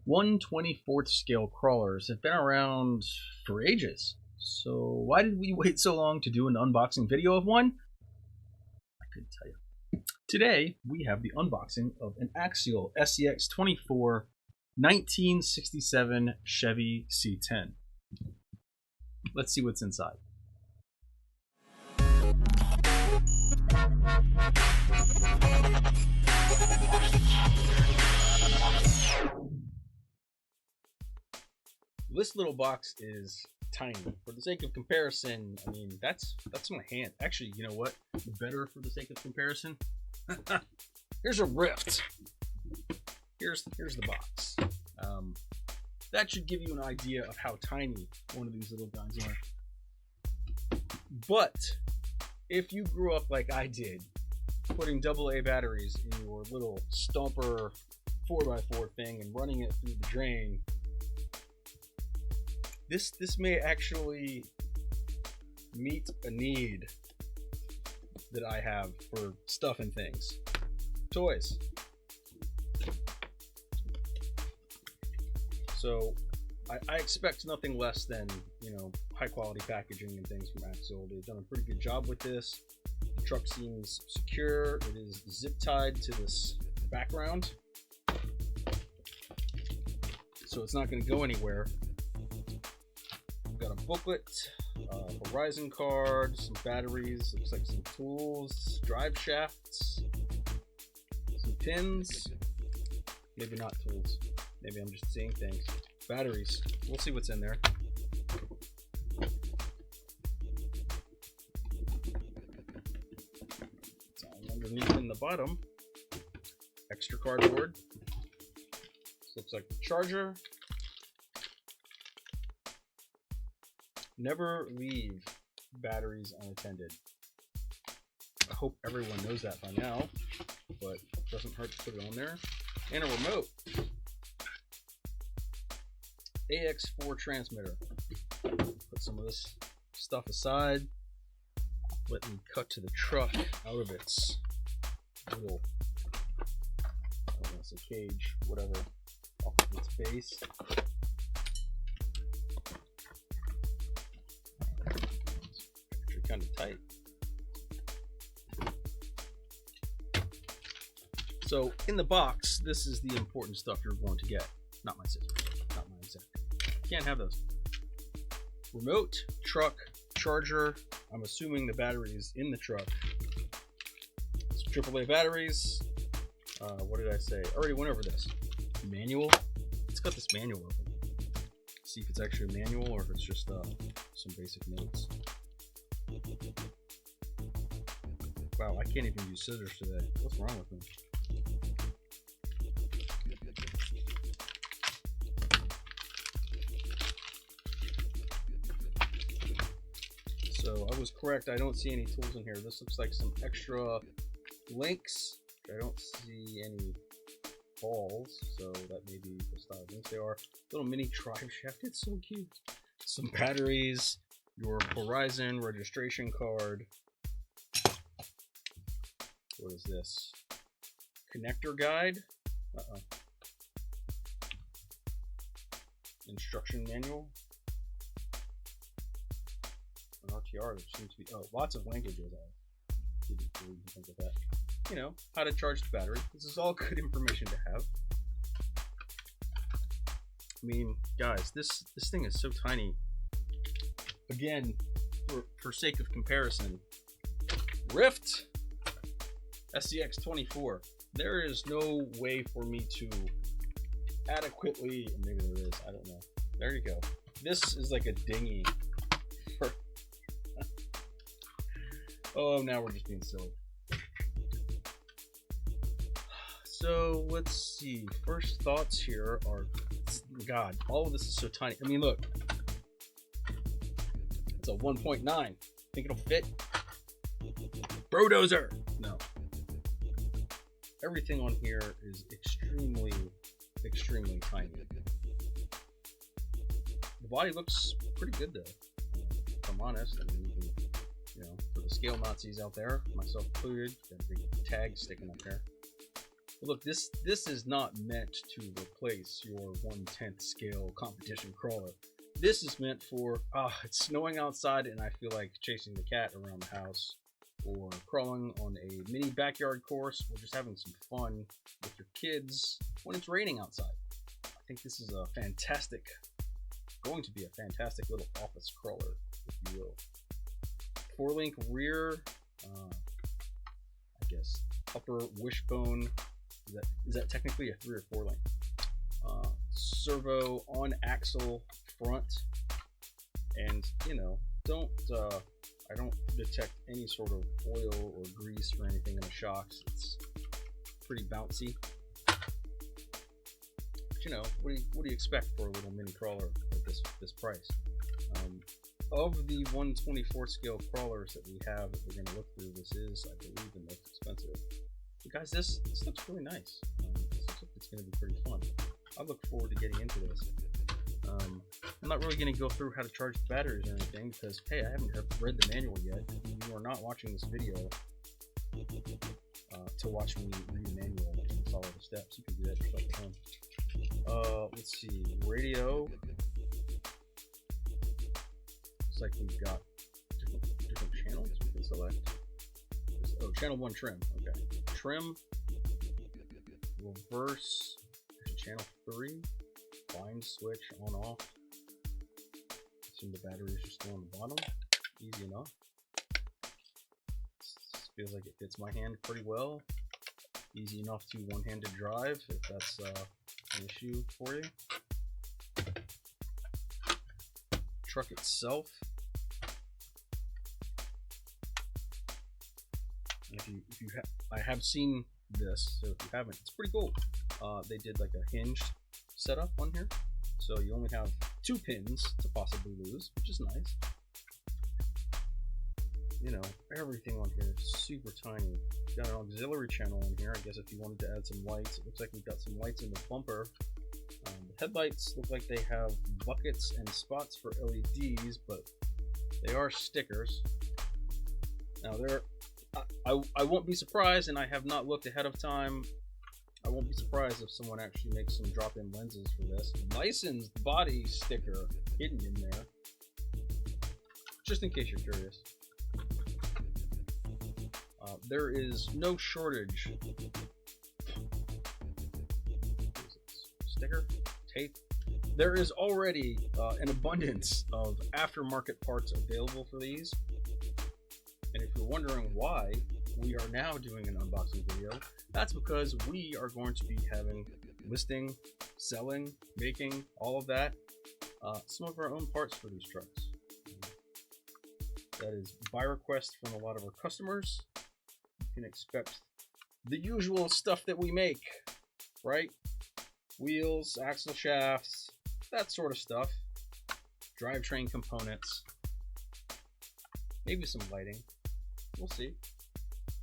1/24 scale crawlers have been around for ages. So why did we wait so long to do an unboxing video of one? I couldn't tell you. Today we have the unboxing of an Axial SCX24 1967 Chevy C10. Let's see what's inside. This little box is tiny. For the sake of comparison, I mean, that's my hand. Actually, you know what? Better for the sake of comparison. Here's a Rift. Here's the box. That should give you an idea of how tiny one of these little guys are. But if you grew up like I did, putting AA batteries in your little stomper 4x4 thing and running it through the drain, this may actually meet a need that I have for stuff and things. Toys. So I expect nothing less than, you know, high quality packaging and things from Axial. They've done a pretty good job with this. The truck seems secure. It is zip tied to this background, so it's not going to go anywhere. We've got a booklet, a Horizon card, some batteries, looks like some tools, drive shafts, some pins, maybe not tools. Maybe I'm just seeing things. Batteries. We'll see what's in there. It's all underneath in the bottom. Extra cardboard. This looks like the charger. Never leave batteries unattended. I hope everyone knows that by now, but it doesn't hurt to put it on there. And a remote. AX4 transmitter. Put some of this stuff aside. Let me cut to the truck out of its little, I don't know, it's a cage, whatever, off of its base. It's actually kind of tight. So in the box, this is the important stuff you're going to get. Not my scissors. Not my exact. Can't have those. Remote, truck, charger. I'm assuming the battery is in the truck. Some AAA batteries. What did I say? I already went over this. Manual. Let's cut this manual open. See if it's actually a manual or if it's just some basic notes. Wow, I can't even use scissors today. What's wrong with me? So I was correct, I don't see any tools in here. This looks like some extra links. I don't see any balls, so that may be the style of links they are. Little mini drive shaft, it's so cute. Some batteries, your Horizon registration card. What is this? Connector guide. Instruction manual. RTR, there seems to be lots of languages. I didn't really think of that. You know, how to charge the battery. This is all good information to have. I mean, guys, this thing is so tiny. Again, for sake of comparison, Rift SCX24. There is no way for me to adequately, maybe there is, I don't know. There you go. This is like a dinghy. Oh, now we're just being silly. So let's see. First thoughts here are, God, all of this is so tiny. I mean, look, it's a 1.9. Think it'll fit? Brodozer. No. Everything on here is extremely, extremely tiny. The body looks pretty good though. If I'm honest, I mean, you know, for the scale Nazis out there, myself included, got a big tag sticking up there. Look, this is not meant to replace your 1/10 scale competition crawler. This is meant for, it's snowing outside and I feel like chasing the cat around the house, or crawling on a mini backyard course, or just having some fun with your kids when it's raining outside. I think this is going to be a fantastic little office crawler, if you will. 4-link rear, I guess upper wishbone. Is that technically a 3 or 4 link? Servo on axle front, and I don't detect any sort of oil or grease or anything in the shocks. It's pretty bouncy. But what do you expect for a little mini crawler at this price? Of the 1/24 scale crawlers that we have that we're going to look through, this is, I believe, the most expensive. But guys, this looks really nice. This looks like it's going to be pretty fun. I look forward to getting into this. I'm not really going to go through how to charge the batteries or anything because, hey, I haven't read the manual yet. You are not watching this video to watch me read the manual and follow the steps. You can do that yourself at home. Let's see, radio. Looks like we've got different channels we can select. Oh, channel 1 trim. Okay, trim, reverse, channel 3, bind switch on off. Assume the batteries are still on the bottom. Easy enough. This feels like it fits my hand pretty well. Easy enough to one-handed drive if that's an issue for you. Truck itself. And I have seen this, so if you haven't, it's pretty cool. They did like a hinged setup on here, so you only have 2 pins to possibly lose, which is nice. Everything on here is super tiny. Got an auxiliary channel in here, I guess if you wanted to add some lights. It looks like we've got some lights in the bumper. The headlights look like they have buckets and spots for LEDs, but they are stickers. Now I won't be surprised, and I have not looked ahead of time. I won't be surprised if someone actually makes some drop-in lenses for this. Licensed body sticker hidden in there, just in case you're curious. There is no shortage. Sticker? Tape? There is already an abundance of aftermarket parts available for these. And if you're wondering why we are now doing an unboxing video, that's because we are going to be listing, selling, making, all of that, some of our own parts for these trucks. That is by request from a lot of our customers. You can expect the usual stuff that we make, right? Wheels, axle shafts, that sort of stuff. Drivetrain components. Maybe some lighting. We'll see.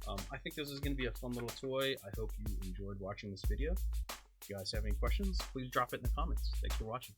I think this is going to be a fun little toy. I hope you enjoyed watching this video. If you guys have any questions, please drop it in the comments. Thanks for watching.